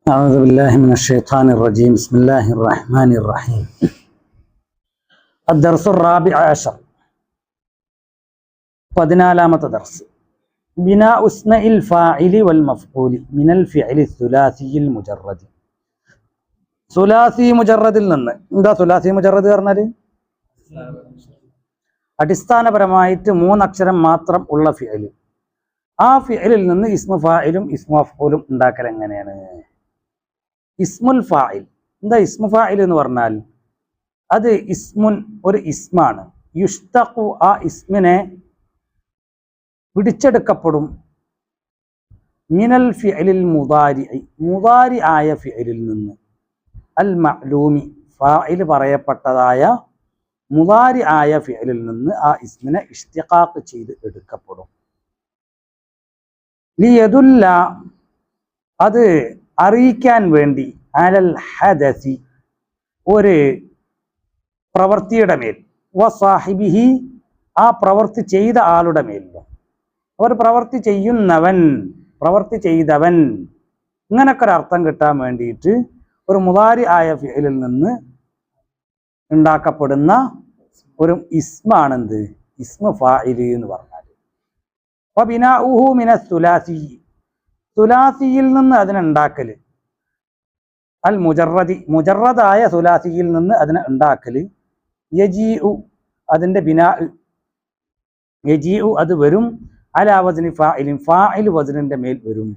أعوذ بالله من الشيطان الرجيم بسم الله الرحمن الرحيم الدرس الرابع عشر പതിനാലാമത്തെ ദർസ് بناء اسم الفاعل والمفعول من الفعل الثلاثي المجرد ثلاثي മുജറദിൽ നിന്ന് എന്താ ثلاثي മുജറദ് പറഞ്ഞാൽ അടിസ്ഥാനപരമായിട്ട് മൂന്നക്ഷരം മാത്രം ഉള്ള ഫിഅൽ ആ ഫിഅലിൽ നിന്ന് ഇസ്മു ഫായിലും ഇസ്മു മഫ്ഊലും ഉണ്ടാക്കൽ എങ്ങനെയാണ് ഇസ്മുൽ ഫായിൽ എന്താ ഇസ്മു ഫായിൽ എന്ന് പറഞ്ഞാൽ അത് ഇസ്മുൻ ഒരു ഇസ്മാണ് യുഷ്തഖു ആ ഇസ്മിനെ പിടിച്ചെടുക്കപ്പെടും മിനൽ ഫിഅലിൽ മുദാരി ആയ ഫിഅലിൽ നിന്ന് അൽ മഅലൂമി ഫായിൽ പറയപ്പെട്ടതായ മുദാരി ആയ ഫിഅലിൽ നിന്ന് ആ ഇസ്മിനെ ഇഷ്തിഖാഖ് ചെയ്ത് എടുക്കപ്പെടും ലിയദുല്ല അത് അറിയിക്കാൻ വേണ്ടി അലൽ ഹദസി ഒരു പ്രവൃത്തിയുടെ മേൽ വസാഹിബിഹി ആ പ്രവൃത്തി ചെയ്ത ആളുടെ മേലും ഒരു പ്രവൃത്തി ചെയ്യുന്നവൻ പ്രവൃത്തി ചെയ്തവൻ ഇങ്ങനൊക്കെ ഒരു അർത്ഥം കിട്ടാൻ വേണ്ടിയിട്ട് ഒരു മുദാരി ആയ ഫിഅലിൽ നിന്ന് ഉണ്ടാക്കപ്പെടുന്ന ഒരു ഇസ്മാണെന്ത് ഇസ്മു ഫാഇൽ എന്ന് പറഞ്ഞാൽ വബിനാഉഹു മിനസ് സുലാസി സുലാസിയിൽ നിന്ന് അതിനുണ്ടാക്കല് അൽ മുജറദായ സുലാസിയിൽ നിന്ന് അതിനെ ഉണ്ടാക്കല് യജീഉ അതിൻ്റെ ബിനാ യജീഉ അത് വരും അലാ വസ്നി ഫാഇലിൻ ഫാഇൽ വസ്നിന്റെ മേൽ വരും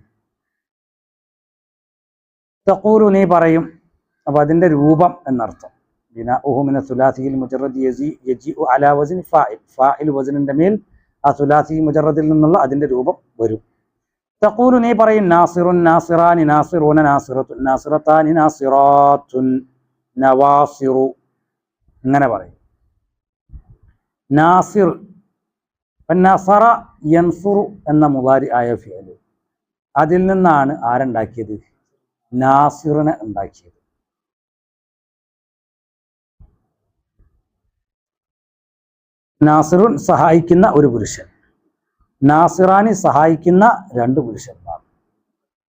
തഖൂലു നീ പറയും അപ്പോൾ അതിൻ്റെ രൂപം എന്നർത്ഥം ബിനാഉഹു മിന സുലാസിയിൽ മുജറദ് യജീഉ അലാ വസ്നി ഫാഇൽ ഫാഇൽ വസ്നിന്റെ മേൽ ആ സുലാസി മുജറദിൽ നിന്നുള്ള അതിൻ്റെ രൂപം വരും തഖൂലു നീ പറയും നാസിറുൻ നാസിറാനി നാസിറൂന നാസിറത്തുൻ നാസിറത്താനി നാസിറാത്തുൻ നവാസിറു ഇങ്ങനെ പറയും നാസിർ നസറ യൻസുറു എന്ന മുദാരി ആയ ഫിഅൽ അതിൽ നിന്നാണ് ആരുണ്ടാക്കിയത് നാസിറിനെ ഉണ്ടാക്കിയത് നാസിറുൻ സഹായിക്കുന്ന ഒരു പുരുഷൻ നാസിറാനി സഹായിക്കുന്ന രണ്ട് പുരുഷന്മാർ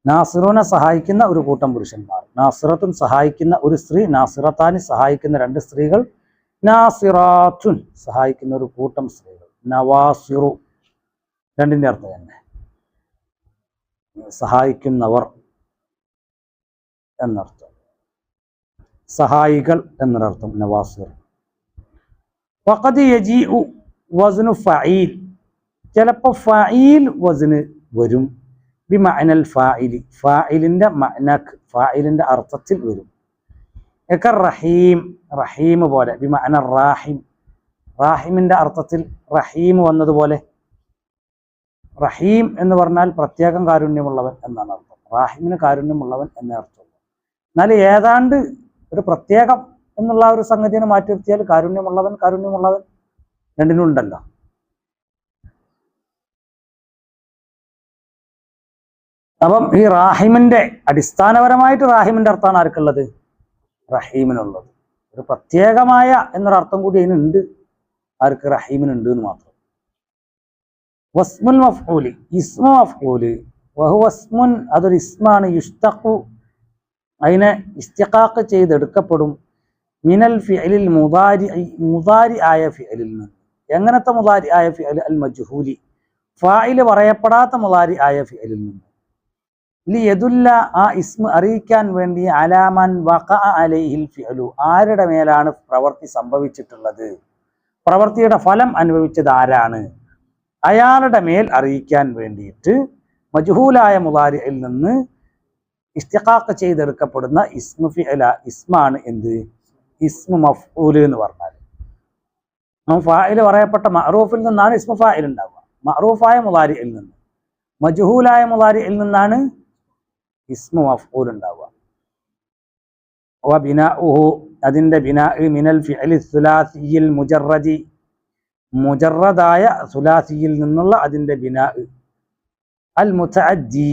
നാസിറൂനെ സഹായിക്കുന്ന ഒരു കൂട്ടം പുരുഷന്മാർ നാസിറത്തുൻ സഹായിക്കുന്ന ഒരു സ്ത്രീ നാസിറത്താനി സഹായിക്കുന്ന രണ്ട് സ്ത്രീകൾ നാസിറാത്തുൻ സഹായിക്കുന്ന ഒരു കൂട്ടം സ്ത്രീകൾ നവാസിറു രണ്ടിൻ്റെ അർത്ഥം തന്നെ സഹായിക്കുന്നവർ എന്നർത്ഥം സഹായികൾ എന്നൊരർത്ഥം നവാസിർ വഖദ് യജീഉ വസ്നു ഫഈൽ ചിലപ്പോൾ ഫഈൽ വസ്ന് വരും ബിമഅനൽ ഫാഇലി ഫാഇലിൻ്റെ മഅനക്ക് ഫാഇലിൻ്റെ അർത്ഥത്തിൽ വരും ഒക്കെ റഹീം റഹീം പോലെ ബിമഅന റാഹിം റാഹിമിൻ്റെ അർത്ഥത്തിൽ റഹീം വന്നതുപോലെ റഹീം എന്ന് പറഞ്ഞാൽ പ്രത്യേകം കാരുണ്യമുള്ളവൻ എന്നാണ് അർത്ഥം റാഹിമിന് കാരുണ്യമുള്ളവൻ എന്നേ അർത്ഥം എന്നാൽ ഏതാണ്ട് ഒരു പ്രത്യേകം എന്നുള്ള ഒരു സംഗതിനെ മാറ്റി നിർത്തിയാൽ കാരുണ്യമുള്ളവൻ രണ്ടിനും ഉണ്ടല്ലോ അപ്പം ഈ റാഹിമിൻ്റെ അടിസ്ഥാനപരമായിട്ട് റാഹിമിൻ്റെ അർത്ഥമാണ് ആർക്കുള്ളത് റഹീമിനുള്ളത് ഒരു പ്രത്യേകമായ എന്നൊരർത്ഥം കൂടി അതിനുണ്ട് ആർക്ക് റഹീമിനുണ്ട് എന്ന് മാത്രം വസ്മുൽ മഫ്ഊലി ഇസ്മു മഫ്ഊല് വഹുവസ്മുൻ അതൊരു ഇസ്മാണ് യുഷ്തഖു അതിനെ ഇസ്തിഖാഖ് ചെയ്തെടുക്കപ്പെടും മിനൽ ഫിഅലിൽ മുദാരി ആയ ഫിഅലിൽ നിന്ന് എങ്ങനത്തെ മുദാരി ആയ ഫിഅൽ അൽ മജ്ഹൂലി ഫാഇൽ പറയപ്പെടാത്ത മുദാരി ആയ ഫിഅലിൽ നിന്ന് ലിയദുല്ല ആ ഇസ്മ അറിയിക്കാൻ വേണ്ടി അലാമൻ വഖഅ അലൈഹിൽ ഫിഅലു ആരുടെ മേലാണ് പ്രവൃത്തി സംഭവിച്ചിട്ടുള്ളത് പ്രവൃത്തിയുടെ ഫലം അനുഭവിച്ചത് ആരാണ് അയാളുടെ മേൽ അറിയിക്കാൻ വേണ്ടിയിട്ട് മജ്ഹൂലായ മുദാരിഇൽ നിന്ന് ഇസ്തിഖാഖ് ചെയ്തെടുക്കപ്പെടുന്ന ഇസ്മു ഫിഅല ഇസ്മാണ് എന്ത് ഇസ്മു മഫ്ഊൽ എന്ന് പറഞ്ഞാൽ ഫാഇൽ പറയപ്പെട്ട മഅറൂഫിൽ നിന്നാണ് ഇസ്മു ഫാഇൽ ഉണ്ടാവുക മഅറൂഫായ മുദാരിഇൽ നിന്ന് മജ്ഹൂലായ മുദാരിഇൽ നിന്നാണ് ഇസ്മു മഫ്ഊൽ ഉണ്ടാവുക വ ബിനാഉഹു അതിൻ്റെ ബിനാ മിനൽ ഫിഅലി സുലാസിയിൽ മുജറദായ സുലാസിയിൽ നിന്നുള്ള അതിൻ്റെ ബിനാ അൽ മുതഅദ്ദി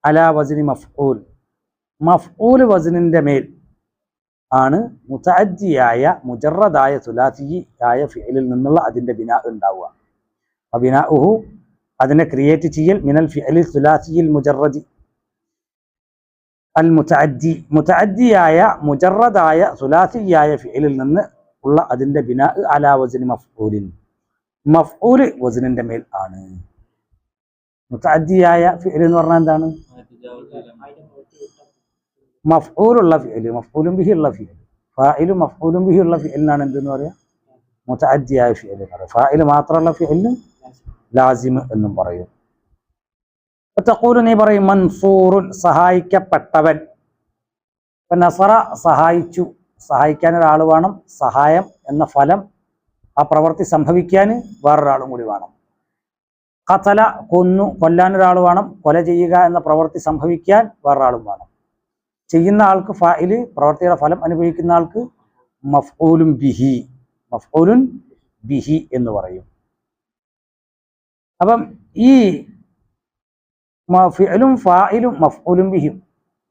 അലാ വസ്നി മഫ്ഊൽ വസ്നിൻ്റെ മേൽ ആണ് മുതഅദ്ദിയായ മുജറദായ സുലാസി ആയ ഫിഅലിൽ നിന്നുള്ള അതിൻ്റെ ബിനാ ഉണ്ടാവുക ബിനാഉഹു അതിനെ ക്രിയേറ്റ് ചെയ്യൽ മിനൽ ഫിഅലി സുലാസിയിൽ മുജറദി അൽ മുതഅദ്ദി മുതഅദ്ദിയായ മുജറദായ സുലാസിയായ ഫിഅലിൽ നിന്ന് ഉള്ള അതിന്റെ ബിനാ അലാ വസ്നി മഫ്ഊലിൻ മഫ്ഊല് വസ്നിന്റെ മേൽ ആണ്. മുതഅദ്ദിയായ ഫിഅൽ എന്ന് പറഞ്ഞാൽ എന്താണ്? മഫ്ഊലുള്ള ഫിഅൽ, മഫ്ഊലുൻ ബിഹി ഉള്ള ഫിഅൽ. ഫാഇലും മഫ്ഊലുൻ ബിഹി ഉള്ള ഫിഅലിനാണ് എന്തെന്ന് പറയാ? മുതഅദ്ദിയായ ഫിഅൽ എന്ന് പറയും. ഫാഇൽ മാത്രമുള്ള ഫിഅലിന് ലാസിം എന്നും പറയും. തഖൂലു നീ പറയും മൻസൂറുൻ സഹായിക്കപ്പെട്ടവൻ. ഇപ്പൊ നസറ സഹായിച്ചു, സഹായിക്കാൻ ഒരാൾ വേണം. സഹായം എന്ന ഫലം ആ പ്രവൃത്തി സംഭവിക്കാൻ വേറൊരാളും കൂടി വേണം. ഖതല കൊന്നു, കൊല്ലാൻ ഒരാൾ വേണം. കൊല ചെയ്യുക എന്ന പ്രവൃത്തി സംഭവിക്കാൻ വേറൊരാളും വേണം. ചെയ്യുന്ന ആൾക്ക് ഫാഇല്, പ്രവൃത്തിയുടെ ഫലം അനുഭവിക്കുന്ന ആൾക്ക് മഫ്ഊലുൻ ബിഹി, മഫ്ഊലുൻ ബിഹി എന്ന് പറയും. അപ്പം ഈ ഫിഅലും ഫാഇലും മഫ്ഊലുൻ ബിഹിയും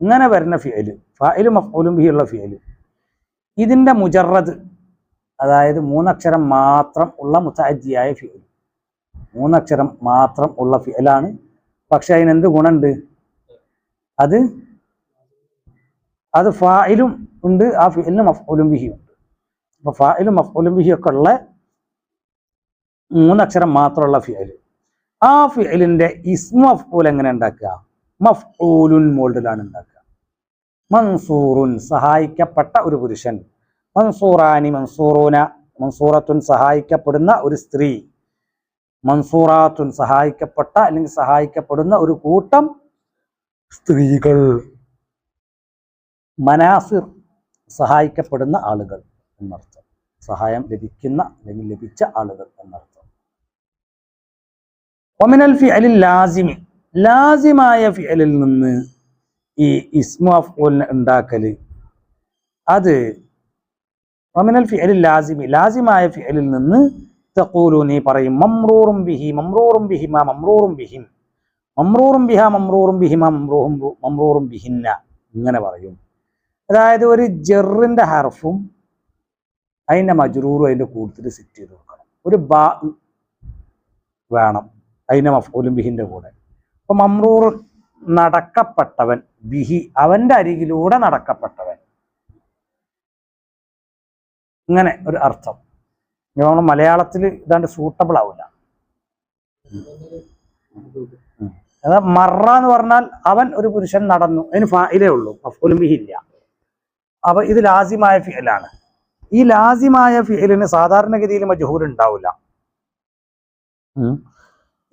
ഇങ്ങനെ വരുന്ന ഫിഅല്, ഫാഇലും മഫ്ഊലുൻ ബിഹി ഉള്ള ഫിഅല്, ഇതിന്റെ മുജറദ്, അതായത് മൂന്നക്ഷരം മാത്രം ഉള്ള മുതഅദ്ദിയായ ഫിഅൽ, മൂന്നക്ഷരം മാത്രം ഉള്ള ഫിഅലാണ്. പക്ഷെ അതിനെന്ത് ഗുണമുണ്ട്? അത് ഫാഇലും ഉണ്ട്, ആ ഫിഅലിന് മഫ്ഊലുൻ ബിഹിയും ഉണ്ട്. അപ്പൊ ഫാഇലും മഫ്ഊലുൻ ബിഹി ഒക്കെ ഉള്ള മൂന്നക്ഷരം മാത്രമുള്ള ഫിഅൽ, ആ ഫിഅലിന്റെ ഇസ്മു മഫ്ഊൽ എങ്ങനെ ഉണ്ടാക്കുക? മഫ്ഊലുൻ മോൾഡിലാണ് ഉണ്ടാക്കുക. മൻസൂറുൻ സഹായിക്കപ്പെട്ട ഒരു പുരുഷൻ, മൻസൂറാനി മൻസൂറൂന, മൻസൂറത്തുൻ സഹായിക്കപ്പെടുന്ന ഒരു സ്ത്രീ, മൻസൂറാത്തുൻ സഹായിക്കപ്പെട്ട അല്ലെങ്കിൽ സഹായിക്കപ്പെടുന്ന ഒരു കൂട്ടം സ്ത്രീകൾ, മനാസിർ സഹായിക്കപ്പെടുന്ന ആളുകൾ എന്നർത്ഥം, സഹായം ലഭിക്കുന്ന അല്ലെങ്കിൽ ലഭിച്ച ആളുകൾ എന്നർത്ഥം. വമിനൽ ഫിഅലിൽ ലാസിമി, ലാസിമായ ഫിഅലിൽ നിന്ന് ഈ ഇസ്മു മഫ്ഊലിനെ ഉണ്ടാക്കല്, അത് വമിനൽ ഫിഅലിൽ ലാസിമി, ലാസിമായ ഫിഅലിൽ നിന്ന് തഖൂലു നീ പറയും മംറൂറും ബിഹി, മംറൂറും ബിഹിമ, മംറൂറും ബിഹിം, മംറൂറും ബിഹ, മംറൂറും ബിഹിമ, മംറൂറും ബിഹിന്ന, ഇങ്ങനെ പറയും. അതായത് ഒരു ജറിന്റെ ഹർഫും അതിന്റെ മജ്റൂറും അതിന്റെ കൂട്ടത്തിൽ സെറ്റ് ചെയ്ത് കൊടുക്കണം. ഒരു ബാ വേണം അതിന്റെ മഫ്ഊലുൻ ബിഹിന്റെ കൂടെ. അപ്പൊ മംറൂർ നടക്കപ്പെട്ടവൻ, ബിഹി അവന്റെ അരികിലൂടെ നടക്കപ്പെട്ടവൻ, ഇങ്ങനെ ഒരു അർത്ഥം. നമ്മൾ മലയാളത്തിൽ ഇതാണ്ട് സൂട്ടബിൾ ആവില്ല. അത് മറ എന്ന് പറഞ്ഞാൽ അവൻ ഒരു പുരുഷൻ നടന്നു, അതിന് ഫായിലേ ഉള്ളൂ, മഫ്ഊലുൻ ബിഹി ഇല്ല. അപ്പൊ ഇത് ലാസിമായ ഫിഅലാണ്. ഈ ലാസിമായ ഫിഅലിന് സാധാരണഗതിയിൽ മജ്ഹൂൽ ഉണ്ടാവില്ല.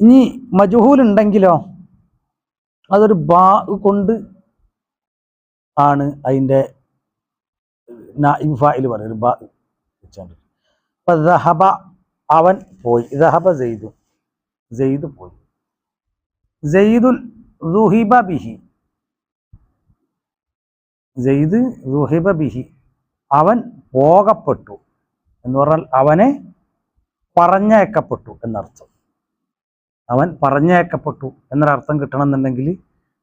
ഇനി മജ്ഹൂൽ ഉണ്ടെങ്കിലോ അതൊരു ബാ കൊണ്ട് ആണ് അതിന്റെ നായിബ് ഫാഇൽ പറയുന്നത്. ബാ വെച്ചാണ്ട് ഇപ്പൊ ദഹബ അവൻ പോയി, ദഹബ സെയ്ദു, സെയ്ദ് പോയി. സെയ്ദുൻ ദുഹിബ ബിഹി, സെയ്ദ് ദുഹിബ ബിഹി അവൻ പോകപ്പെട്ടു എന്ന് പറഞ്ഞാൽ അവനെ പറഞ്ഞയക്കപ്പെട്ടു എന്നർത്ഥം. അവൻ പറഞ്ഞയക്കപ്പെട്ടു എന്നൊരർത്ഥം കിട്ടണമെന്നുണ്ടെങ്കിൽ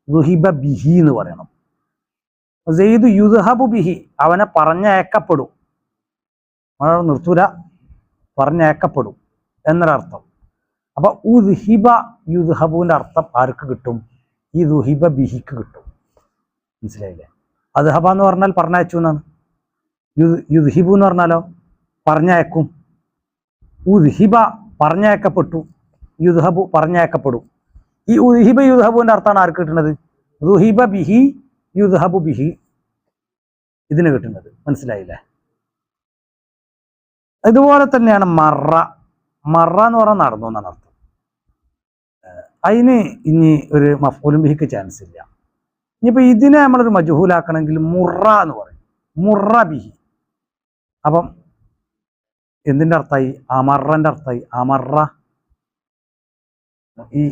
ദുഹിബ ബിഹി എന്ന് പറയണം. സെയ്ദ് യുദ്ഹബു ബിഹി അവനെ പറഞ്ഞയക്കപ്പെടും, നിർത്തൂല, പറഞ്ഞയക്കപ്പെടും എന്നൊരർത്ഥം. അപ്പൊ ഉദ്ഹിബ യുദ്ഹബുവിന്റെ അർത്ഥം ആർക്ക് കിട്ടും? ഈ ദുഹിബ ബിഹിക്ക് കിട്ടും. മനസ്സിലായില്ലേ? അദ്ഹബ എന്ന് പറഞ്ഞാൽ പറഞ്ഞയച്ചു എന്നാണ്. യുദ്ഹിബു എന്ന് പറഞ്ഞാലോ പറഞ്ഞയക്കും. ഉദ്ഹിബ പറഞ്ഞയക്കപ്പെട്ടു, യുദ്ഹബു പറഞ്ഞയക്കപ്പെടും. ഈ ഉദ്ഹിബ യുദ്ഹബുവിന്റെ അർത്ഥമാണ് ആർക്ക് കിട്ടുന്നത്? ദുഹിബ ബിഹി യുദ്ഹബു ബിഹി ഇതിന് കിട്ടുന്നത്. മനസ്സിലായില്ലേ? ഇതുപോലെ തന്നെയാണ് മറ. മറ എന്ന് പറഞ്ഞാൽ നടന്നു എന്നാണ് അർത്ഥം. അതിന് ഇനി ഒരു മഫ്ഊലുൻ ബിഹിക്ക് ചാൻസ് ഇല്ല. ഇനിയിപ്പോ ഇതിനെ നമ്മളൊരു മജ്ഹൂലാക്കണമെങ്കിൽ മുറ എന്ന് പറയും, മുറ ബിഹി. അപ്പം എന്തിന്റെ അർത്ഥമായി? അമറന്റെ അർത്ഥമായി. അമറ. ഈ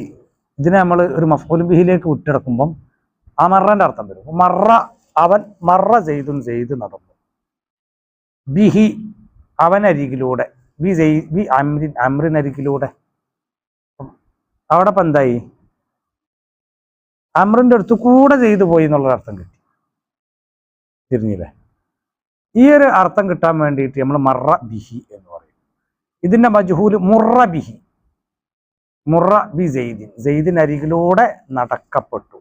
ഇതിനെ നമ്മൾ ഒരു മഫ്ഊലുൻ ബിഹിയിലേക്ക് വിട്ടെടുക്കുമ്പം അമറന്റെ അർത്ഥം വരും. മറ അവൻ, മറ സെയ്ദുൻ സെയ്ദ് നടന്നു, ബിഹി അവനരികിലൂടെ, ബി അമ്രിൻ അമ്രിനരികിലൂടെ. അവിടെ ഇപ്പം എന്തായി? അമ്രിന്റെ അടുത്ത് കൂടെ ചെയ്തു പോയി എന്നുള്ളൊരർത്ഥം കിട്ടി. തിരിഞ്ഞില്ലേ? ഈ ഒരു അർത്ഥം കിട്ടാൻ വേണ്ടിയിട്ട് നമ്മൾ മറ ബിഹി എന്ന് പറയും. ഇതിന്റെ മജ്ഹൂല് മുറ ബിഹി. മുറ ബി സെയ്ദിൻ, സെയ്ദിന് അരികിലൂടെ നടക്കപ്പെട്ടു,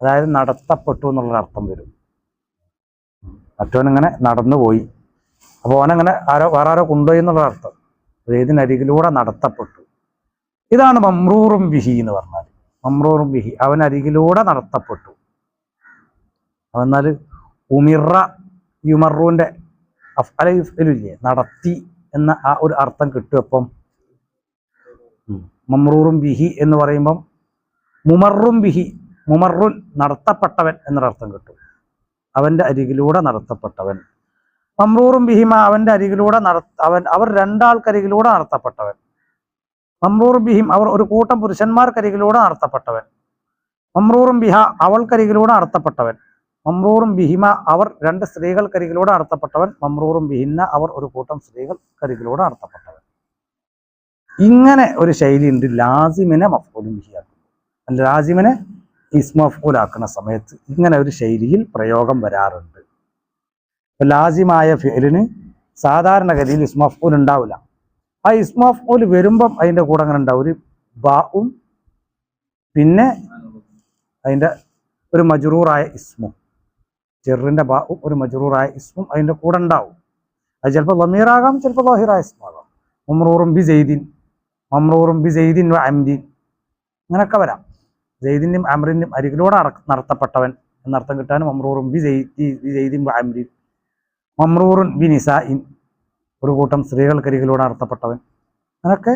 അതായത് നടത്തപ്പെട്ടു എന്നുള്ള അർത്ഥം വരും. മറ്റവനിങ്ങനെ നടന്നുപോയി, അപ്പോൾ ഓനങ്ങനെ വേറെ ആരോ കൊണ്ടുപോയി എന്നുള്ള അർത്ഥം. സെയ്ദിന് അരികിലൂടെ നടത്തപ്പെട്ടു. ഇതാണ് മംറൂറും ബിഹി എന്ന് പറഞ്ഞാൽ. മംറൂറും ബിഹി, അവൻ അരികിലൂടെ നടത്തപ്പെട്ടു. എന്നാൽ ഉമിറ യുമറുവിൻ്റെ അഫ്അല യുഫ്അലില്ലേ, നടത്തി എന്ന ആ ഒരു അർത്ഥം കിട്ടും. അപ്പം മംറൂറും ബിഹി എന്ന് പറയുമ്പം മുമറും ബിഹി, മുമറുൻ നടത്തപ്പെട്ടവൻ എന്നൊരർത്ഥം കിട്ടും. അവൻ്റെ അരികിലൂടെ നടത്തപ്പെട്ടവൻ. മംറൂറും ബിഹിമ, അവൻ്റെ അരികിലൂടെ അവർ രണ്ടാൾക്കരികിലൂടെ നടത്തപ്പെട്ടവൻ. മംറൂറും ബിഹിം, അവർ ഒരു കൂട്ടം പുരുഷന്മാർക്കരികിലൂടെ നടത്തപ്പെട്ടവൻ. മംറൂറും ബിഹ, അവൾക്കരികിലൂടെ നടത്തപ്പെട്ടവൻ. മംറൂറും ബിഹിമ, അവർ രണ്ട് സ്ത്രീകൾക്കരികിലൂടെ നടത്തപ്പെട്ടവൻ. മംറൂറും ബിഹിന്ന, അവർ ഒരു കൂട്ടം സ്ത്രീകൾക്കരികിലൂടെ നടത്തപ്പെട്ടവൻ. ഇങ്ങനെ ഒരു ശൈലി ഉണ്ട് ലാസിമിനെ മഫ്ഊലും ബിഹി ആക്കും. ലാസിമിനെ ഇസ്മ മഫ്ഊൽ ആക്കുന്ന സമയത്ത് ഇങ്ങനെ ഒരു ശൈലിയിൽ പ്രയോഗം വരാറുണ്ട്. ലാസിമായ ഫിഅലിന് സാധാരണഗതിയിൽ ഇസ്മ മഫ്ഊൽ ഉണ്ടാവില്ല. ആ ഇസ്മ മഫ്ഊൽ വരുമ്പം അതിൻ്റെ കൂടെ അങ്ങനെ ഉണ്ടാവും ഒരു ബാഉം പിന്നെ അതിൻ്റെ ഒരു മജ്റൂറായ ഇസ്മും. ജെറിൻ്റെ ബാഉം ഒരു മജ്റൂറായ ഇസ്മും അതിൻ്റെ കൂടെ ഉണ്ടാവും. അത് ചിലപ്പോൾ ലമീറാകാം, ചിലപ്പോൾ ളാഹിറായ ഇസ്മാകാം. മംറൂറും ബി സെയ്ദിൻ, മംറൂറും ബി സെയ്ദിൻ വ അംരിൻ, അങ്ങനെയൊക്കെ വരാം. സെയ്ദിൻ്റെയും അംറിൻ്റെയും അരികിലൂടെ നടത്തപ്പെട്ടവൻ എന്നർത്ഥം കിട്ടാൻ മംറൂറും ബി സെയ്ദിൻ വ അംരിൻ. മംറൂറുൻ ബി നിസാഇൻ, ഒരു കൂട്ടം സ്ത്രീകൾക്കരികിലൂടെ നടത്തപ്പെട്ടവൻ, അങ്ങനൊക്കെ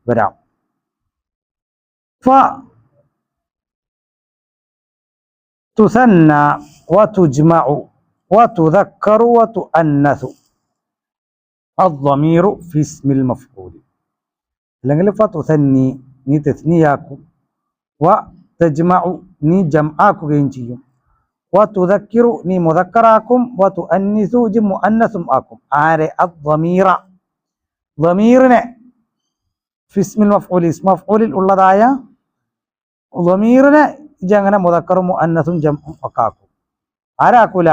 വരാം. ഫ തുസന്ന വ തുജ്മഉ വ തുദക്കറു വ തുഅന്നസു അദ്ദമീറു ഫി ഇസ്മിൽ മഫ്ഊൽ. അല്ലെങ്കിൽ ഫ തുസന്നി, നീ തസ്നിയാക്കും, വ തജ്മഉ, നീ ജംആക്കുകയും ചെയ്യും, വ തുദക്കിറു, നീ മുദക്കറാക്കും, വ തുഅന്നിസു, ജി മുഅന്നസും ആക്കും. ആരെ? അദ്ദമീറ, ദമീറിനെ ഫിസ്മിൽ മഫ്ഊൽ, ഇസ്മ മഫ്ഊലിൽ ഉള്ളതായ ദമീറിനെ ഇജ് അങ്ങനെ മുദക്കറും മുഅന്നസും ജംഉം ഒക്കെ ആക്കും. ആരാക്കൂല?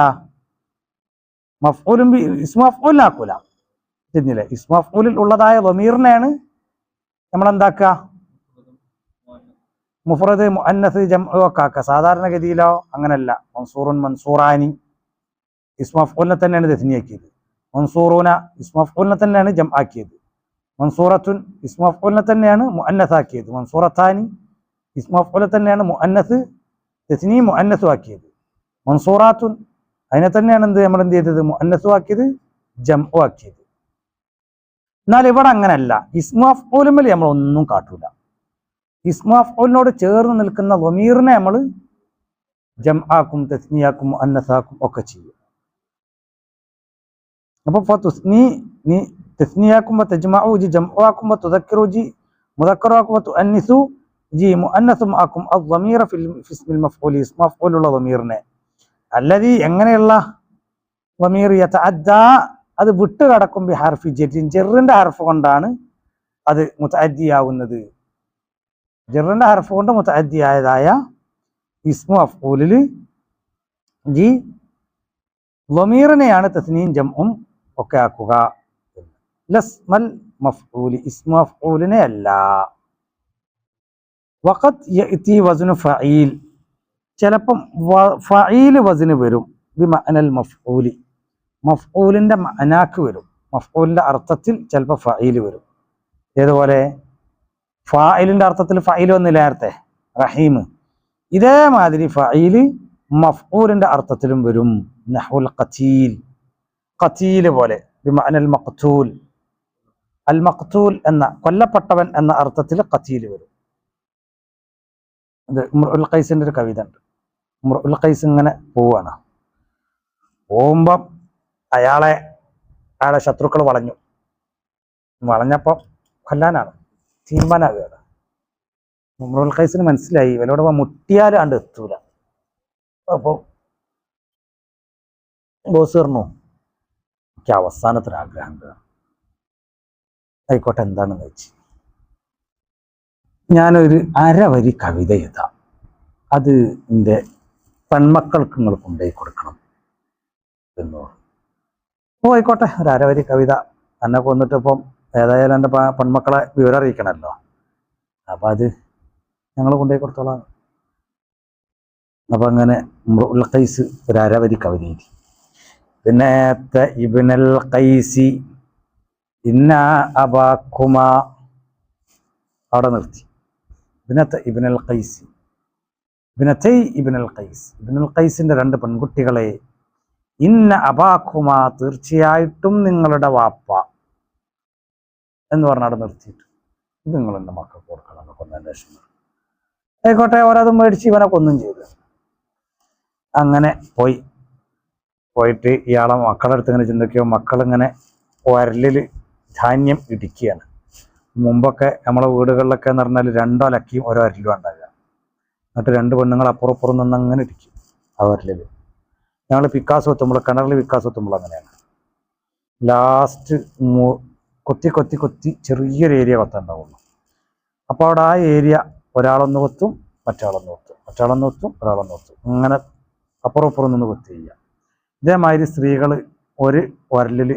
മഫ്ഊലും ഇസ്മ മഫ്ഊലിനാക്കൂല. തിരിഞ്ഞില്ലേ? ഇസ്മ മഫ്ഊലിൽ ഉള്ളതായ ദമീറിനെയാണ് നമ്മളെന്താക്കുക? മുഫ്രദ് മുഅന്നസ് ജംഉ ഒക്കെ ആക്കുക. സാധാരണഗതിയിലോ അങ്ങനല്ല. മൻസൂറുൻ മൻസൂറാനി ഇസ്മ മഫ്ഊലിനെ തന്നെയാണ് തസ്നിയാക്കിയത്. മൻസൂറൂന ഇസ്മ മഫ്ഊലിനെ തന്നെയാണ് ജംആക്കിയത്. മൻസൂറത്തുൻ ഇസ്മ മഫ്ഊലിനെ തന്നെയാണ് മുഅന്നസാക്കിയത്. മൻസൂറത്താനി ഇസ്മ മഫ്ഊലിനെ തന്നെയാണ് മുഅന്നസ് തസ്നി മുഅന്നസും ആക്കിയത്. മൻസൂറാത്തുൻ അതിനെ തന്നെയാണ് നമ്മൾ എന്ത് ചെയ്തത്? മുഅന്നസും ആക്കിയത്, ജംഉ ആക്കിയത്. എന്നാൽ ഇവിടെ അങ്ങനല്ല. ഇസ്മ മഫ്ഊലുമേൽ നമ്മൾ ഒന്നും കാട്ടൂല. ഇസ്മ മഫ്ഊലിനോട് ചേർന്ന് നിൽക്കുന്ന ദമീറിനെ നമ്മൾ ജംആക്കും, തസ്നിയാക്കും, മുഅന്നസാക്കും ഒക്കെ ചെയ്യും. അപ്പോൾ നീ തസ്നിയാക്കുമ്പോൾ തജ്മഉ, ജി ജംഉ ആക്കുമ്പോൾ തുദക്കിറു, ജി മുദക്കറു ആക്കുമ്പോൾ തുഅന്നിസു, ജി മുഅന്നസും ആക്കും. അദ്ദമീറ ഫി ഇസ്മിൽ മഫ്ഊൽ, ഇസ്മ മഫ്ഊലുള്ള ദമീറിനെ. അല്ലദീ, എങ്ങനെയുള്ള ദമീർ? യതഅദ്ദാ, അത് വിട്ട് കടക്കും, ബി ഹർഫി ജർറിൻ, ജർറിന്റെ ഹർഫ് കൊണ്ടാണ് അത് മുതഅദ്ദിയാവുന്നത്. ജർറിന്റെ ഹർഫ് കൊണ്ട് മുതഅദ്ദിയായതായ ഇസ്മ മഫ്ഊലിൽ ജി ദമീറിനെയാണ് തസ്നീം ജംഉം ഒക്കെ ആക്കുക. ലസ്മൽ മഫ്ഊലി, ഇസ്മ മഫ്ഊലിനെ അല്ല. വഖദ് യഅതി വസ്നു ഫഈൽ, ചിലപ്പം ഫഈൽ വസ്ന് വരും. ബി മഅനൽ മഫ്ഊലി, മഫ്ഊലിന്റെ മഅനാക്ക് വരും. മഫ്ഊലിന്റെ അർത്ഥത്തിൽ ചിലപ്പോൾ ഫഈൽ വരും. ഏതുപോലെ ഫായിലിന്റെ അർത്ഥത്തിൽ ഫഈൽ വന്നില്ല നേരത്തെ, റഹീം. ഇതേമാതിരി ഫഈൽ മഫ്ഊലിന്റെ അർത്ഥത്തിലും വരും. നഹ്വുൽ ഖതീൽ, ഖതീൽ പോലെ. ബി മഅനൽ മഖ്തൂൽ, അൽ മഖ്തൂൽ എന്ന കൊല്ലപ്പെട്ടവൻ എന്ന അർത്ഥത്തിൽ ഖതീൽ വരും. ഇത് ഇംറുൽ ഖൈസിന്റെ ഒരു കവിത ഉണ്ട്. ഇംറുൽ ഖൈസ് ഇങ്ങനെ പോവാണ്. പോകുമ്പം അയാളെ ശത്രുക്കൾ വളഞ്ഞപ്പോൾ കൊല്ലാനാണ് തീരുമാനാകുകയാണ്. ഇംറുൽ ഖൈസിന് മനസ്സിലായി ഇവരോട് മുട്ടിയാലും കണ്ട് എത്തൂല. അപ്പോൾ ബോസ് പറഞ്ഞു, എനിക്ക് അവസാനത്തിനൊരാഗ്രഹം ഉണ്ട്. ആയിക്കോട്ടെ, എന്താണെന്ന് വെച്ച് ഞാനൊരു അരവരി കവിത എഴുതാം, അത് എൻ്റെ പെൺമക്കൾക്ക് നിങ്ങൾ കൊണ്ടുപോയി കൊടുക്കണം എന്ന് പറഞ്ഞു. ഓ ആയിക്കോട്ടെ, ഒരു അരവരി കവിത. എന്നെ കൊന്നിട്ട് ഇപ്പം ഏതായാലും എൻ്റെ പെൺമക്കളെ വിവരം അറിയിക്കണമല്ലോ. അപ്പം അത് ഞങ്ങൾ കൊണ്ടുപോയി കൊടുത്തോളാം. അപ്പം അങ്ങനെ ഇമ്രുഉൽ ഖൈസ് ഒരു അരവരി കവിത എഴുതി. പിന്നെ ഇബ്നുൽ ഖൈസി ഇന്ന അബാക്കുമാ അവിടെ നിർത്തി. ഇബ്നുൽ ഖൈസി ഇബ്നുൽ ഖൈസ്, ഇബ്നുൽ ഖൈസിന്റെ രണ്ട് പെൺകുട്ടികളെ, ഇന്ന അബാക്കുമാ തീർച്ചയായിട്ടും നിങ്ങളുടെ വാപ്പ എന്ന് പറഞ്ഞ അവിടെ നിർത്തിയിട്ട് ഇത് നിങ്ങൾ എൻ്റെ മക്കൾക്ക് കൊടുക്കണം എന്നൊക്കെ ഒന്ന് അന്വേഷണം. ആയിക്കോട്ടെ, ഓരോതും മേടിച്ച് ഇവനെ കൊന്നും ചെയ്തു. അങ്ങനെ പോയിട്ട് ഇയാളെ മക്കളുടെ അടുത്ത് ഇങ്ങനെ ചിന്തിക്കുകയോ, മക്കളിങ്ങനെ ഉരലിൽ ധാന്യം ഇടിക്കുകയാണ്. മുമ്പൊക്കെ നമ്മളെ വീടുകളിലൊക്കെ എന്ന് പറഞ്ഞാൽ രണ്ടോലക്കിയും ഓരോ അരലും ഉണ്ടാകുക. എന്നിട്ട് രണ്ട് പെണ്ണുങ്ങൾ അപ്പുറപ്പുറം നിന്ന് അങ്ങനെ ഇടിക്കും ആ ഉരലിൽ. ഞങ്ങൾ പിക്കാസ് എത്തുമ്പോൾ, കിണറിൽ പിക്കാസ് എത്തുമ്പോൾ അങ്ങനെയാണ്. ലാസ്റ്റ് കൊത്തി കൊത്തി കൊത്തി ചെറിയൊരു ഏരിയ കൊത്തുണ്ടാവുള്ളൂ. അപ്പോൾ അവിടെ ആ ഏരിയ ഒരാളൊന്ന് കൊത്തും, മറ്റാളൊന്ന് കൊത്തും, മറ്റാളൊന്ന് കൊത്തും, ഒരാളൊന്ന് കൊത്തും, അങ്ങനെ അപ്പുറപ്പുറം നിന്ന് കൊത്തി ചെയ്യുക. ഇതേമാതിരി സ്ത്രീകൾ ഒരു ഉരലിൽ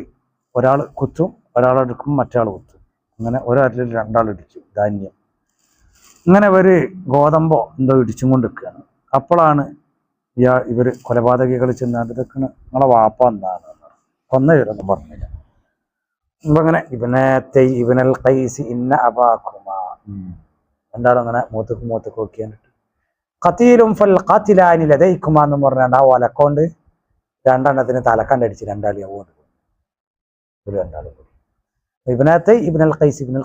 ഒരാൾ കുത്തും, ഒരാളെടുക്കും, മറ്റാൾ കുത്തും, അങ്ങനെ ഒരരലിൽ രണ്ടാൾ ഇടിക്കും ധാന്യം. ഇങ്ങനെ ഒരു ഗോതമ്പോ എന്തോ ഇടിച്ചും കൊണ്ട് നിൽക്കുകയാണ്. അപ്പോഴാണ് ഇവർ കൊലപാതകികൾ ചെന്നാണ്ട് ഇതൊക്കെ നിങ്ങളെ വാപ്പ എന്താണ് കൊന്ന വിവരമൊന്നും പറഞ്ഞില്ല. അപ്പൊ അങ്ങനെ ഇബ്നുൽ ഖൈസ് ഇന്ന അബാക്കുമാ രണ്ടാളും അങ്ങനെ മൂത്തക്ക് നോക്കിയാണ്ടിട്ട് ഖതീലും ഫൽ ഖാതിലാനി ലദൈക്കുമാ എന്ന് പറഞ്ഞാണ്ട് ആ ഒലക്കൊണ്ട് രണ്ടെണ്ണത്തിന് തലക്കണ്ടടിച്ച് രണ്ടാളി അങ്ങോട്ട് ഒരു രണ്ടാളും കൂടി. ഇബ്നുൽ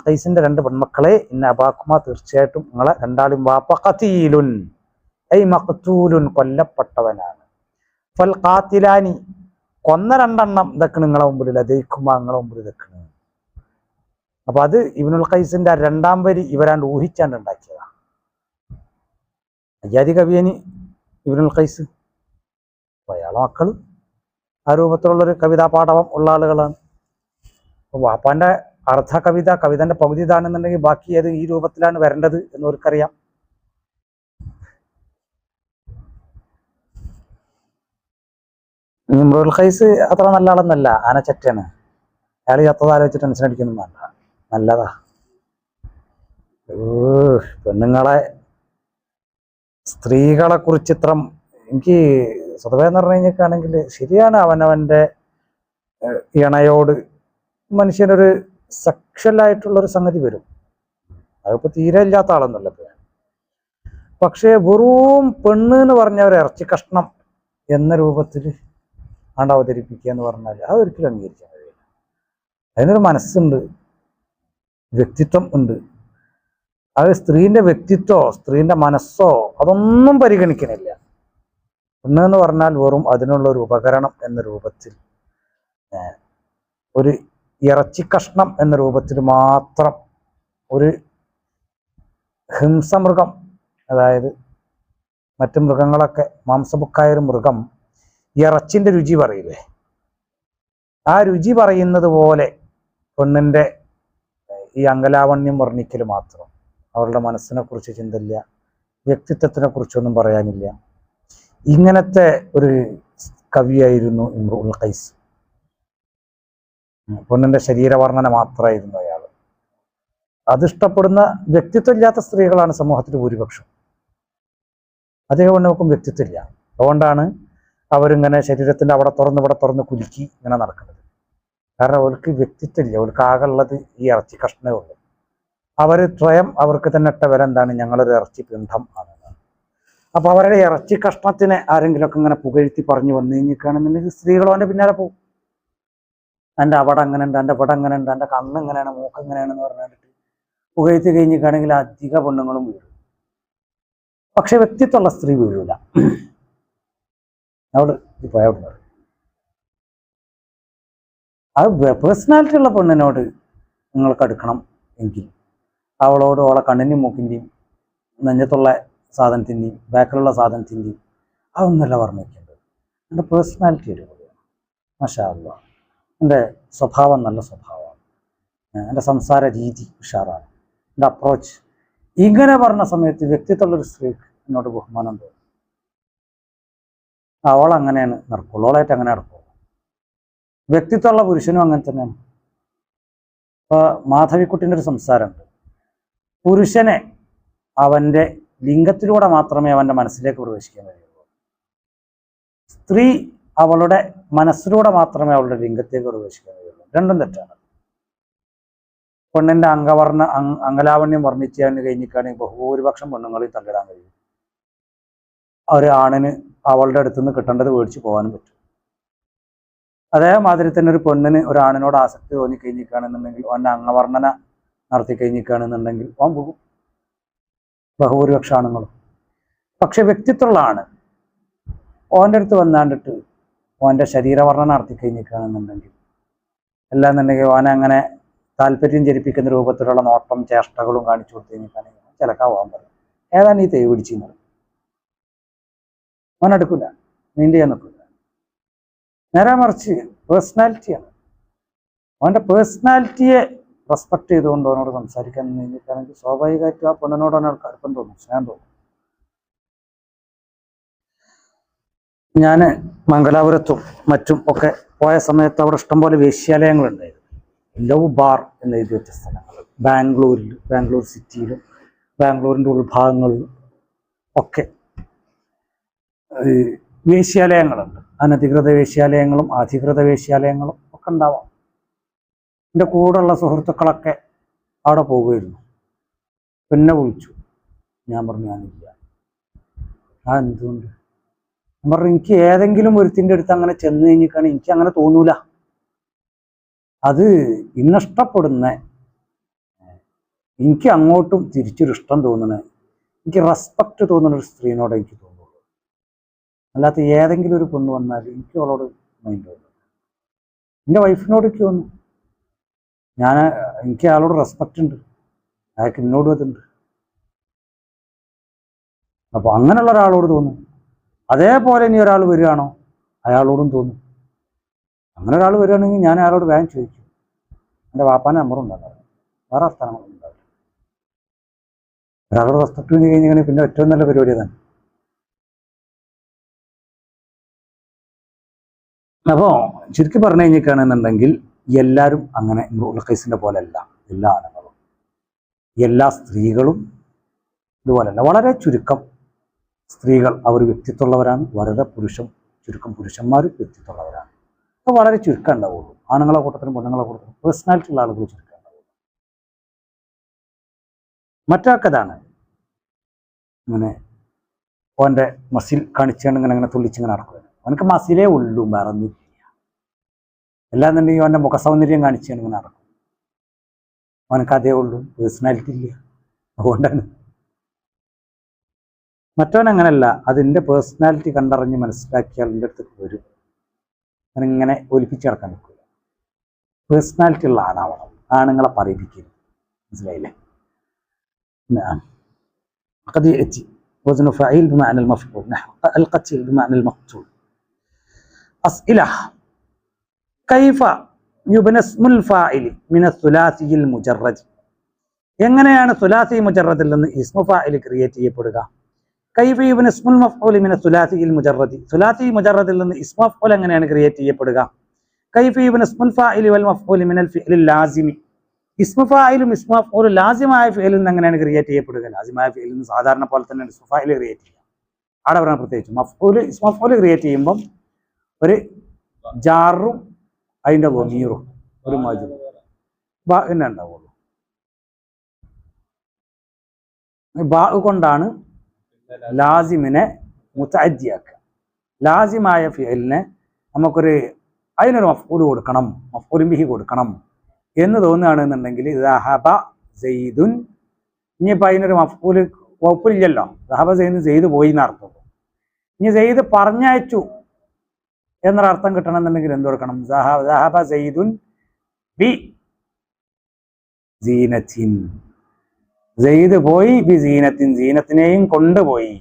ഖൈസിന്റെ രണ്ട് പെൺമക്കളെ ഇന്ന അബാക്കുമാ തീർച്ചയായിട്ടും നിങ്ങളെ രണ്ടാളും വാപ്പ ഖതീലുൻ ഐ മഖ്തൂലുൻ കൊല്ലപ്പെട്ടവനാണ്, ഫൽ ഖാതിലാനി കൊന്ന രണ്ടെണ്ണം ഇതൊക്കെ നിങ്ങളെ മുമ്പിൽ ലദൈക്കുമാ നിങ്ങളെ മുമ്പിൽ ഇതൊക്കെ. അപ്പൊ അത് ഇബ്നുൽ ഖൈസിന്റെ രണ്ടാം വരി ഇവരാണ്ട് ഊഹിച്ചാണ്ട് ഉണ്ടാക്കിയതാ. അജാതി കവിയന് ഇബ്നുൽ ഖൈസ്, അയാളെ മക്കള് ആ രൂപത്തിലുള്ളൊരു കവിതാ പാഠവം ഉള്ള ആളുകളാണ്. അപ്പൊ വാപ്പാന്റെ അർദ്ധ കവിതന്റെ പകുതി ഇതാണെന്നുണ്ടെങ്കിൽ ബാക്കി അത് ഈ രൂപത്തിലാണ് വരേണ്ടത് എന്നവർക്കറിയാം. ഇമ്രുൽ ഖൈസ് അത്ര നല്ല ആളൊന്നല്ല, ആനച്ചറ്റാണ്. അയാൾ ചത്തത് ആലോചിച്ച് ടെൻഷൻ അടിക്കുന്നു വേണ്ട, നല്ലതാ. പെണ്ണുങ്ങളെ സ്ത്രീകളെ കുറിച്ച് ഇത്രം എനിക്ക് സ്വതവേ എന്ന് പറഞ്ഞു കഴിഞ്ഞിട്ടാണെങ്കിൽ ശരിയാണ്, അവനവൻ്റെ ഇണയോട് മനുഷ്യനൊരു സെക്ഷലായിട്ടുള്ളൊരു സംഗതി വരും. അതിപ്പോൾ തീരെ ഇല്ലാത്ത ആളൊന്നുമല്ല. പക്ഷേ വെറും പെണ്ണ് എന്ന് പറഞ്ഞ ഒരു ഇറച്ചി കഷ്ണം എന്ന രൂപത്തിൽ ആണ്ട് അവതരിപ്പിക്കുക എന്ന് പറഞ്ഞാൽ അതൊരിക്കലും അംഗീകരിക്കാൻ കഴിയില്ല. അതിനൊരു മനസ്സുണ്ട്, വ്യക്തിത്വം ഉണ്ട്. അത് സ്ത്രീൻ്റെ വ്യക്തിത്വമോ സ്ത്രീൻ്റെ മനസ്സോ അതൊന്നും പരിഗണിക്കണില്ല. പെണ്ണെന്ന് പറഞ്ഞാൽ വെറും അതിനുള്ളൊരു ഉപകരണം എന്ന രൂപത്തിൽ, ഒരു ഇറച്ചി കഷ്ണം എന്ന രൂപത്തിൽ മാത്രം, ഒരു ഹിംസമൃഗം, അതായത് മറ്റു മൃഗങ്ങളൊക്കെ മാംസബുക്കായൊരു മൃഗം ഇറച്ചിൻ്റെ രുചി പറയില്ലേ, ആ രുചി പറയുന്നത് പോലെ പെണ്ണിൻ്റെ ഈ അങ്കലാവണ്യം വർണ്ണിക്കൽ മാത്രം. അവരുടെ മനസ്സിനെ കുറിച്ച് ചിന്തയില്ല, വ്യക്തിത്വത്തിനെ കുറിച്ചൊന്നും പറയാനില്ല. ഇങ്ങനത്തെ ഒരു കവിയായിരുന്നു ഇമ്രുഉൽ ഖൈസ്. പെണ്ണിൻ്റെ ശരീരവർണ്ണന മാത്രമായിരുന്നു അയാൾ. അതിഷ്ടപ്പെടുന്ന വ്യക്തിത്വം ഇല്ലാത്ത സ്ത്രീകളാണ് സമൂഹത്തിൽ ഭൂരിപക്ഷം. അധികം പെണ്ണുകൾക്കും വ്യക്തിത്വം ഇല്ല. അതുകൊണ്ടാണ് അവരിങ്ങനെ ശരീരത്തിൻ്റെ അവിടെ തുറന്ന് ഇവിടെ തുറന്ന് കുലുക്കി ഇങ്ങനെ നടക്കുന്നത്. കാരണം അവർക്ക് വ്യക്തിത്വം ഇല്ല, അവർക്ക് ആകെയുള്ളത് ഈ ഇറച്ചി കഷ്ണമേ ഉള്ളൂ. അവർ സ്വയം അവർക്ക് തന്നെ ഇട്ട വില എന്താണ്, ഞങ്ങളൊരു ഇറച്ചി പിണ്ഡം ആണ്. അപ്പോൾ അവരുടെ ഇറച്ചി കഷ്ണത്തിനെ ആരെങ്കിലുമൊക്കെ ഇങ്ങനെ പുകഴ്ത്തി പറഞ്ഞു വന്നു കഴിഞ്ഞിരിക്കുകയാണെന്നുണ്ടെങ്കിൽ സ്ത്രീകൾ അവൻ്റെ പിന്നാലെ പോകും. എൻ്റെ അവിടെ അങ്ങനെ ഉണ്ട്, എൻ്റെ ഇവിടെ അങ്ങനെ ഉണ്ട്, എൻ്റെ കണ്ണ് എങ്ങനെയാണ്, മൂക്ക് എങ്ങനെയാണെന്ന് പറഞ്ഞിട്ട് പുകഴ്ത്തി കഴിഞ്ഞിരിക്കുകയാണെങ്കിൽ അധിക പെണ്ണുങ്ങളും വീഴും. പക്ഷെ വ്യക്തിത്വമുള്ള സ്ത്രീ വീഴൂല. അവിടെ ഇപ്പോൾ അവിടെ അത് പേഴ്സണാലിറ്റി ഉള്ള പെണ്ണിനോട് നിങ്ങൾക്ക് അടുക്കണം എങ്കിൽ അവളോട് അവളെ കണ്ണിൻ്റെയും മൂക്കിൻ്റെയും നെഞ്ഞത്തുള്ള സാധനത്തിൻ്റെയും ബാക്കിലുള്ള സാധനത്തിൻ്റെയും അതൊന്നല്ല വർണ്ണിക്കേണ്ടത്. എൻ്റെ പേഴ്സണാലിറ്റി അടിപൊളിയാണ്, മാഷാ അല്ലാഹ്, എൻ്റെ സ്വഭാവം നല്ല സ്വഭാവമാണ്, എൻ്റെ സംസാര രീതി ഉഷാറാണ്, എൻ്റെ അപ്രോച്ച്. ഇങ്ങനെ പറഞ്ഞ സമയത്ത് വ്യക്തിത്വമുള്ളൊരു സ്ത്രീക്ക് എന്നോട് ബഹുമാനം തോന്നും. അവളങ്ങനെയാണ് നടക്കുള്ളൂ, അവളായിട്ട് അങ്ങനെ നടക്കുള്ളൂ. വ്യക്തിത്വമുള്ള പുരുഷനും അങ്ങനെ തന്നെയാണ്. ഇപ്പോൾ മാധവിക്കുട്ടിൻ്റെ ഒരു സംസാരമുണ്ട്, പുരുഷനെ അവൻ്റെ ലിംഗത്തിലൂടെ മാത്രമേ അവൻ്റെ മനസ്സിലേക്ക് പ്രവേശിക്കാൻ കഴിയുള്ളൂ. സ്ത്രീ അവളുടെ മനസ്സിലൂടെ മാത്രമേ അവളുടെ ലിംഗത്തേക്ക് പ്രവേശിക്കാൻ കഴിയുള്ളൂ. രണ്ടും തെറ്റാണ്. പെണ്ണിൻ്റെ അംഗലാവണ്യം വർണ്ണിച്ചാൻ കഴിഞ്ഞിട്ടാണെങ്കിൽ ബഹുഭൂരിപക്ഷം പെണ്ണുങ്ങളിൽ തള്ളിടാൻ കഴിയും. ഒരു ആണിന് അവളുടെ അടുത്ത് നിന്ന് കിട്ടേണ്ടത് മേടിച്ച് പോകാനും പറ്റും. അതേമാതിരി തന്നെ ഒരു പെണ്ണിന് ഒരാണിനോട് ആസക്തി തോന്നിക്കഴിഞ്ഞിരിക്കുകയാണെന്നുണ്ടെങ്കിൽ അവൻ്റെ അംഗവർണ്ണന നടത്തി കഴിഞ്ഞിരിക്കുകയാണെന്നുണ്ടെങ്കിൽ അവൻ പോകും, ബഹുഭൂരിപക്ഷ ആണുങ്ങളും. പക്ഷെ വ്യക്തിത്വമുള്ള ആണ് ഓൻ്റെ അടുത്ത് വന്നാണ്ടിട്ട് ഓൻ്റെ ശരീരവർണ്ണന നടത്തി കഴിഞ്ഞിരിക്കുകയാണെന്നുണ്ടെങ്കിൽ അല്ലാന്നുണ്ടെങ്കിൽ ഓനെ അങ്ങനെ താല്പര്യം ജനിപ്പിക്കുന്ന രൂപത്തിലുള്ള നോട്ടം ചേഷ്ടകളും കാണിച്ചു കൊടുത്തു കഴിഞ്ഞിട്ടാണെങ്കിൽ ചിലക്കാവാൻ പറയും. ഏതാണ് ഈ തേവ് പിടിച്ചിരുന്നത്? അവൻ എടുക്കില്ല, മീൻഡ് ചെയ്യാൻ നിൽക്കില്ല. നേരെ മറിച്ച് പേഴ്സണാലിറ്റിയാണ്. അവൻ്റെ പേഴ്സണാലിറ്റിയെ റെസ്പെക്ട് ചെയ്തുകൊണ്ട് അവനോട് സംസാരിക്കാൻ കഴിഞ്ഞിട്ടാണെങ്കിൽ സ്വാഭാവികമായിട്ടും ആ പെണ്ണിനോട് അവനക്ക് അടുപ്പം തോന്നും, സ്നേഹം തോന്നും. ഞാൻ മംഗലാപുരത്തും മറ്റും ഒക്കെ പോയ സമയത്ത് അവിടെ ഇഷ്ടംപോലെ വേശ്യാലയങ്ങളുണ്ടായിരുന്നു. ലവ് ബാർ എന്ന് എഴുതി വെച്ച സ്ഥലങ്ങൾ ബാംഗ്ലൂർ സിറ്റിയിലും ബാംഗ്ലൂരിൻ്റെ ഉൾഭാഗങ്ങളിലും ഒക്കെ വേശ്യാലയങ്ങളുണ്ട്. അനധികൃത വേശ്യാലയങ്ങളും അധികൃത വേശ്യാലയങ്ങളും ഒക്കെ ഉണ്ടാവാം. എൻ്റെ കൂടെയുള്ള സുഹൃത്തുക്കളൊക്കെ അവിടെ പോവുമായിരുന്നു. പിന്നെ വിളിച്ചു. ഞാൻ പറഞ്ഞു ഞാനില്ല. എന്തുകൊണ്ട്? ഞാൻ പറഞ്ഞു എനിക്ക് ഏതെങ്കിലും ഒരുത്തിൻ്റെ അടുത്ത് അങ്ങനെ ചെന്ന് കഴിഞ്ഞിട്ടാണ് എനിക്ക് അങ്ങനെ തോന്നൂല. അത് ഇന്നിഷ്ടപ്പെടുന്ന, എനിക്ക് അങ്ങോട്ടും തിരിച്ചൊരു ഇഷ്ടം തോന്നണ, എനിക്ക് റെസ്പെക്റ്റ് തോന്നുന്ന ഒരു സ്ത്രീനോട് എനിക്ക് തോന്നുള്ളൂ. അല്ലാത്ത ഏതെങ്കിലും ഒരു പെണ്ണ് വന്നാൽ എനിക്ക് അവളോട് മൈൻഡ് തോന്നും. എൻ്റെ വൈഫിനോട് എനിക്ക് തോന്നും, എനിക്ക് അയാളോട് റെസ്പെക്റ്റ് ഉണ്ട്, അയാൾക്ക് എന്നോടും അതുണ്ട്. അപ്പോൾ അങ്ങനെയുള്ള ഒരാളോട് തോന്നും. അതേപോലെ ഇനി ഒരാൾ വരികയാണോ അയാളോടും തോന്നും. അങ്ങനെ ഒരാൾ വരികയാണെങ്കിൽ ഞാൻ അയാളോട് വേഗം ചോദിക്കും, എൻ്റെ വാപ്പാൻ്റെ നമ്പറുണ്ടാകാറ്, വേറെ സ്ഥാനങ്ങളൊന്നും ഉണ്ടാവില്ല. ഒരാളോട് റെസ്പെക്റ്റ് ചെയ്ത് കഴിഞ്ഞാൽ പിന്നെ ഏറ്റവും നല്ല പരിപാടി തന്നെ. അപ്പോൾ ചുരുക്കി പറഞ്ഞു കഴിഞ്ഞിരിക്കുകയാണെന്നുണ്ടെങ്കിൽ എല്ലാവരും അങ്ങനെ ഉൽഖൈസിൻ്റെ പോലെയല്ല. എല്ലാ ആണുങ്ങളും എല്ലാ സ്ത്രീകളും ഇതുപോലെയല്ല. വളരെ ചുരുക്കം സ്ത്രീകൾ അവർ വ്യക്തിത്വമുള്ളവരാണ്, വളരെ ചുരുക്കം പുരുഷന്മാർ വ്യക്തിത്വമുള്ളവരാണ്. അപ്പോൾ വളരെ ചുരുക്കം ഉണ്ടാവുള്ളൂ. ആണുങ്ങളെ കൂട്ടത്തിലും പെണ്ണുങ്ങളെ കൂട്ടത്തിലും പേഴ്സണാലിറ്റി ഉള്ള ആളുകൾ ചുരുക്കം ഉണ്ടാവുള്ളൂ. മറ്റൊക്കെതാണ് ഇങ്ങനെ ഓൻ്റെ മസിൽ കാണിച്ചുകൊണ്ട് അങ്ങനെ തുള്ളിച്ചിങ്ങനെ നടക്കുകയാണ്. അവനക്ക് മസിലേ ഉള്ളൂ, വേറൊന്നുമില്ല. അല്ലാന്നുണ്ടെങ്കിൽ അവൻ്റെ മുഖസൗന്ദര്യം കാണിച്ചുകൊണ്ട് ഇങ്ങനെ നടക്കും. അവനക്ക് അതേ ഉള്ളൂ, പേഴ്സണാലിറ്റി ഇല്ല. അതുകൊണ്ടാണ്. മറ്റവൻ അങ്ങനെയല്ല. അതിൻ്റെ പേഴ്സണാലിറ്റി കണ്ടറിഞ്ഞ് മനസ്സിലാക്കിയാൽ എൻ്റെ അടുത്തേക്ക് വരും. അവനിങ്ങനെ ഒലിപ്പിച്ച് കിടക്കാൻ നിൽക്കില്ല. പേഴ്സണാലിറ്റി ഉള്ള ആണാവണം. ആണുങ്ങളെ പറയിപ്പിക്കരുത്. മനസ്സിലായില്ലേ? قد يأتي وزن فاعل بمعنى المفعول نحو القتل بمعنى المقتول. أسئلة: كيف يبنى اسم الفاعل من الثلاثي المجرد? എങ്ങനെയാണ് സുലാസി മുജറദിൽ നിന്ന് ഇസ്മു ഫാഇൽ ക്രിയേറ്റ് ചെയ്യപ്പെടുക? കൈഫ യുബ്ന ഇസ്മുൽ മഫ്ഊൽ മിന സുലാസിയിൽ മുജറദി, സുലാസി മുജറദിൽ നിന്ന് ഇസ്മു മഫ്ഊൽ എങ്ങനെയാണ് ക്രിയേറ്റ് ചെയ്യപ്പെടുക? കൈഫ യുബ്ന ഇസ്മുൽ ഫാഇൽ വൽ മഫ്ഊൽ മിനൽ ഫിഅലിൽ ലാസിമി, ഇസ്മു ഫാഇലും ഇസ്മു മഫ്ഊലും ലാസിമായ ഫിഅലിൽ നിന്ന് എങ്ങനെയാണ് ക്രിയേറ്റ് ചെയ്യപ്പെടുക? ലാസിമായ ഫിഅലിൽ നിന്ന് സാധാരണ പോലെ തന്നെ ഇസ്മു ഫാഇൽ ക്രിയേറ്റ് ചെയ്യുക. അവിടെ പറഞ്ഞ പ്രത്യേകിച്ച് മഫ്ഊൽ ഇസ്മു മഫ്ഊൽ ക്രിയേറ്റ് ചെയ്യുമ്പം ഒരു ജാറും അതിൻ്റെ ദമീറും ഒരു മജ്റൂറും ബാ തന്നെ ഉണ്ടാവുള്ളൂ. ബാ കൊണ്ടാണ് ലാസിമിനെ മുതഅദ്ദിയാക്കുക. ലാസിമായ ഫിഅലിനെ നമുക്കൊരു അതിനൊരു മഫ്ഊൽ കൊടുക്കണം, മഫ്ഊലുൻ ബിഹി കൊടുക്കണം എന്ന് തോന്നുകയാണെന്നുണ്ടെങ്കിൽ ദഹബ സെയ്ദുൻ, ഇനിയിപ്പോൾ അതിനൊരു മഫ്ഊൽ വകുപ്പില്ലല്ലോ. ദഹബ സെയ്ദ് പോയി എന്നർത്ഥം. ഇനി സെയ്ദ് പറഞ്ഞയച്ചു എന്നൊരർത്ഥം കിട്ടണമെന്നുണ്ടെങ്കിൽ എന്ത് കൊടുക്കണം? ദഹബ സെയ്ദുൻ ബി സീനത്തിൻ, സെയ്ദ് പോയി ബി സീനത്തിൻ, സീനത്തിനെയും കൊണ്ടുപോയി,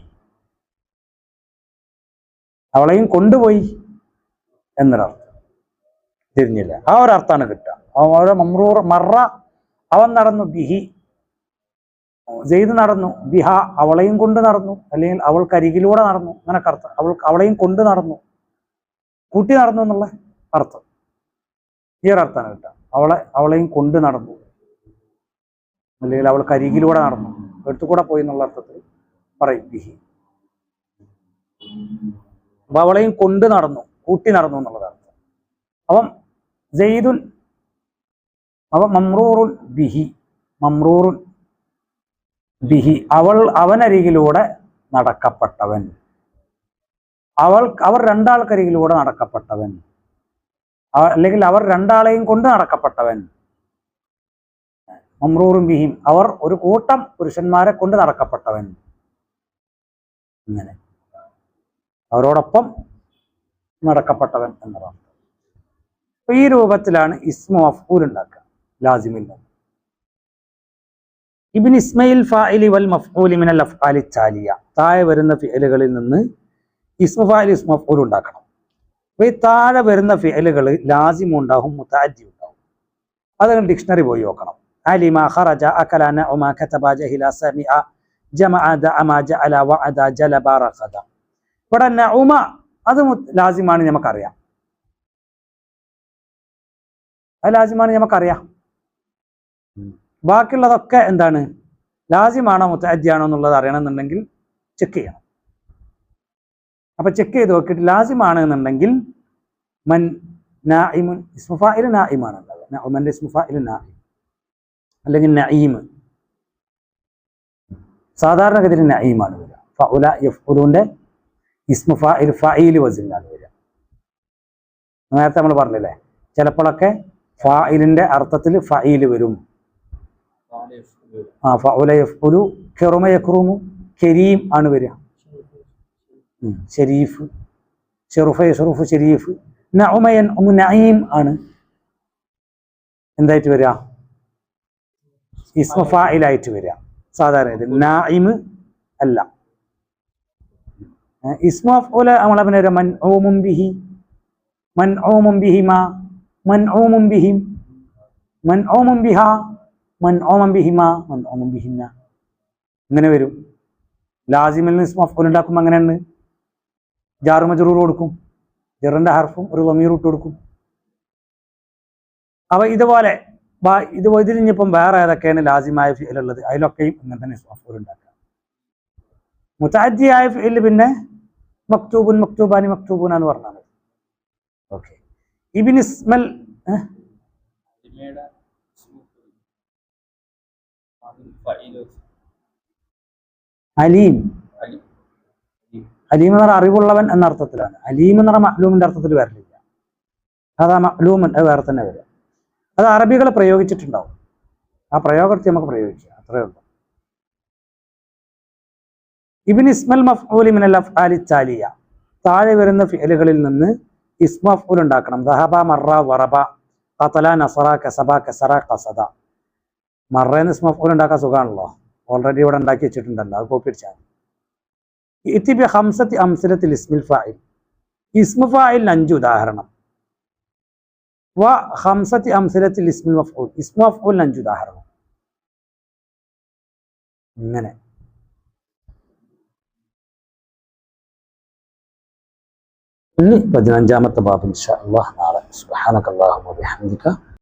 അവളെയും കൊണ്ടുപോയി എന്നൊരർത്ഥം. തിരിഞ്ഞില്ല, ആ ഒരർത്ഥാണ് കിട്ടുക. അവരെ മമ്രൂർ മറ, അവൻ നടന്നു, ബിഹി സെയ്ദ് നടന്നു, ബിഹ അവളെയും കൊണ്ട് നടന്നു, അല്ലെങ്കിൽ അവൾക്കരികിലൂടെ നടന്നു, അങ്ങനൊക്കെ അർത്ഥം. അവളെയും കൊണ്ട് നടന്നു, കൂട്ടി നടന്നു എന്നുള്ള അർത്ഥം. ഈ ഒരർത്ഥാണ് കിട്ടുക. അവളെയും കൊണ്ട് നടന്നു, അല്ലെങ്കിൽ അവൾക്കരികിലൂടെ നടന്നു. എടുത്തുകൂടെ പോയി എന്നുള്ള അർത്ഥത്തിൽ പറയും ബിഹി. അപ്പൊ അവളെയും കൊണ്ട് നടന്നു, കൂട്ടി നടന്നു എന്നുള്ളതാണ്. അപ്പം സെയ്ദുൻ, അവ മമ്രൂറുൻ ബിഹി, മമ്രൂറുൻ ബിഹി, അവനരികിലൂടെ നടക്കപ്പെട്ടവൻ, അവർ രണ്ടാൾക്കരികിലൂടെ നടക്കപ്പെട്ടവൻ, അല്ലെങ്കിൽ അവർ രണ്ടാളെയും കൊണ്ട് നടക്കപ്പെട്ടവൻ. മമ്രൂറുൻ ബിഹിം, അവർ ഒരു കൂട്ടം പുരുഷന്മാരെ കൊണ്ട് നടക്കപ്പെട്ടവൻ. ഇങ്ങനെ അവരോടൊപ്പം നടക്കപ്പെട്ടവൻ എന്നതാണ്. അപ്പൊ ഈ രൂപത്തിലാണ് ഇസ്മു മഫ്ഊൽ ഉണ്ടാക്കുക ലാസിമിൽ നിന്ന്. ഇബ്നു ഇസ്മയിൽ ഫാഇലി വൽ മഫ്ഊലി മിനൽ അഫ്ആലി താലിയ, താഴെ വരുന്ന ഫിഅലുകളിൽ നിന്ന് ഇസ്മു ഫാഇൽ ഇസ്മു മഫ്ഊൽ ഉണ്ടാക്കണം. അപ്പൊ ഈ താഴെ വരുന്ന ഫിഅലുകൾ ലാസിം ഉണ്ടാവും, മുതഅദ്ദി ഉണ്ടാവും. അത് ഡിക്ഷണറി പോയി നോക്കണം. അലിമ, ഖറജ, അകല, നഅമ, കതബ, ജഹില, സമിഅ, ജമഅ, ദഅമ, ജഅല, വഅദ, ജലബ, റഖദ. ഇവിടെ നഅമ അത് ലാസിമാണ്, നമുക്കറിയാം. അത് ലാസിമാണ്, നമുക്കറിയാം. ബാക്കിയുള്ളതൊക്കെ എന്താണ്, ലാസിമാണോ മുതഅദ്ദിയാണോ എന്നുള്ളത് അറിയണമെന്നുണ്ടെങ്കിൽ ചെക്ക് ചെയ്യണം. അപ്പൊ ചെക്ക് ചെയ്ത് നോക്കിയിട്ട് ലാസിമാണ് എന്നുണ്ടെങ്കിൽ മൻ നാഇമുൻ, ഇസ്മു ഫാഇൽ നാഇമാണ് ഉള്ളത്. നഅമന്റെ ഇസ്മു ഫാഇൽ നാഇം അല്ലെങ്കിൽ നഈം, സാധാരണഗതിയിൽ നഈമാണ് വരിക. ഫഉല യഫ്ഉലുന്റെ ഇസ്മു ഫാഇൽ ഫഈൽ വസിനാണ് വരിക. നേരത്തെ നമ്മൾ പറഞ്ഞില്ലേ, ചിലപ്പോഴൊക്കെ ഫാഇലിന്റെ അർത്ഥത്തിൽ ഫഈൽ വരും. ഫഉല യഫ്ഉലു, കറമ യക്റുമു, കരീം ആണ് വരിക. ഷരീഫ്, ഷറുഫ യഷ്റുഫു, ഷരീഫ്. നഅമ യൻഉമു, നഈം ആണ് എന്തായിട്ട് വരിക, ഇസ്മു ഫാഇലായിട്ട് വരിക. സാധാരണ നാഇം അല്ല. ഇസ്മു മഫ്ഊൽ നമ്മളെ പിന്നെ മൻഊമുൻ ബിഹി, മൻഊമുൻ ബിഹിമ, മൻഊമുൻ ബിഹിം, മൻഊമുൻ ബിഹാ, മൻഊമുൻ ബിഹിമ, മൻഊമുൻ ബിഹിന്ന, ഇങ്ങനെ വരും. ലാസിമിൽ നിന്ന് ഇസ്മു മഫ്ഊൽ ഉണ്ടാക്കുമ്പോൾ അങ്ങനെയാണ്. ജാർ മജ്റൂർ കൊടുക്കും, ജറിന്റെ ഹർഫും ഒരു ദമീർ ഇട്ട് കൊടുക്കും. അപ്പൊ ഇതുപോലെ ഇതിലിഞ്ഞിപ്പം വേറെ ഏതൊക്കെയാണ് ലാസിമായ ഫിഅലുള്ളത്, അതിലൊക്കെയും ഇങ്ങനെ തന്നെ ഇസ്മു മഫ്ഊൽ ഉണ്ടാക്കുക. മുതഅദ്ദിയായ ഫിഅൽ പിന്നെ മക്തൂബുൻ, മക്തൂബാനി, മക്തൂബൂന എന്ന് പറഞ്ഞാൽ മതി. ഓക്കെ. ഇബ്നു ഇസ്മൽ അലീം, അലീം എന്ന് പറഞ്ഞാൽ അറിവുള്ളവൻ എന്ന അർത്ഥത്തിലാണ്. അലീം എന്ന് പറഞ്ഞാൽ മഅ്ലൂമിന്റെ അർത്ഥത്തിൽ വരലില്ല. അതാ മഅ്ലൂമൻ, അത് വേറെ തന്നെ വരിക. അത് അറബികൾ പ്രയോഗിച്ചിട്ടുണ്ടാവും, ആ പ്രയോഗത്തിൽ നമുക്ക് പ്രയോഗിക്കാം, അത്രയേ ഉള്ളൂ. ഇബ്നു ഇസ്മൽ മഫ്ഊലി മിനൽ അഫ്ആലി താലിയ, താഴെ വരുന്ന ഫിഅലുകളിൽ നിന്ന് ഇസ്മു മഫ്ഊൽ ഉണ്ടാക്കണം. ദഹബ, മറ, വറബ, ഖതല, നസറ, കസബ, കസറ, ഖസദ. മറന്ന് ഇസ്മു മഫ്ഊൽ ഉണ്ടാക്കാൻ സുഖമാണല്ലോ, ഓൾറെഡി ഇവിടെ ഉണ്ടാക്കി വെച്ചിട്ടുണ്ടല്ലോ, അത് കോപ്പി അടിച്ചാൽ. ഇതി ബി ഖംസത്തി അംസിലത്തിൽ ഇസ്മിൽ ഫാഇൽ, ഇസ്മു ഫാഇലിന് 5 ഉദാഹരണം. വ ഖംസത്തി അംസിലത്തിൽ ഇസ്മിൽ മഫ്ഊൽ, ഇസ്മു മഫ്ഊലിന് 5 ഉദാഹരണം. ഇങ്ങനെ ഇനി 15ാമത്തെ ബാബ് ഇൻഷാ അല്ലാഹ് നാളെ. സുബ്ഹാനകല്ലാഹുമ്മ വബിഹംദിക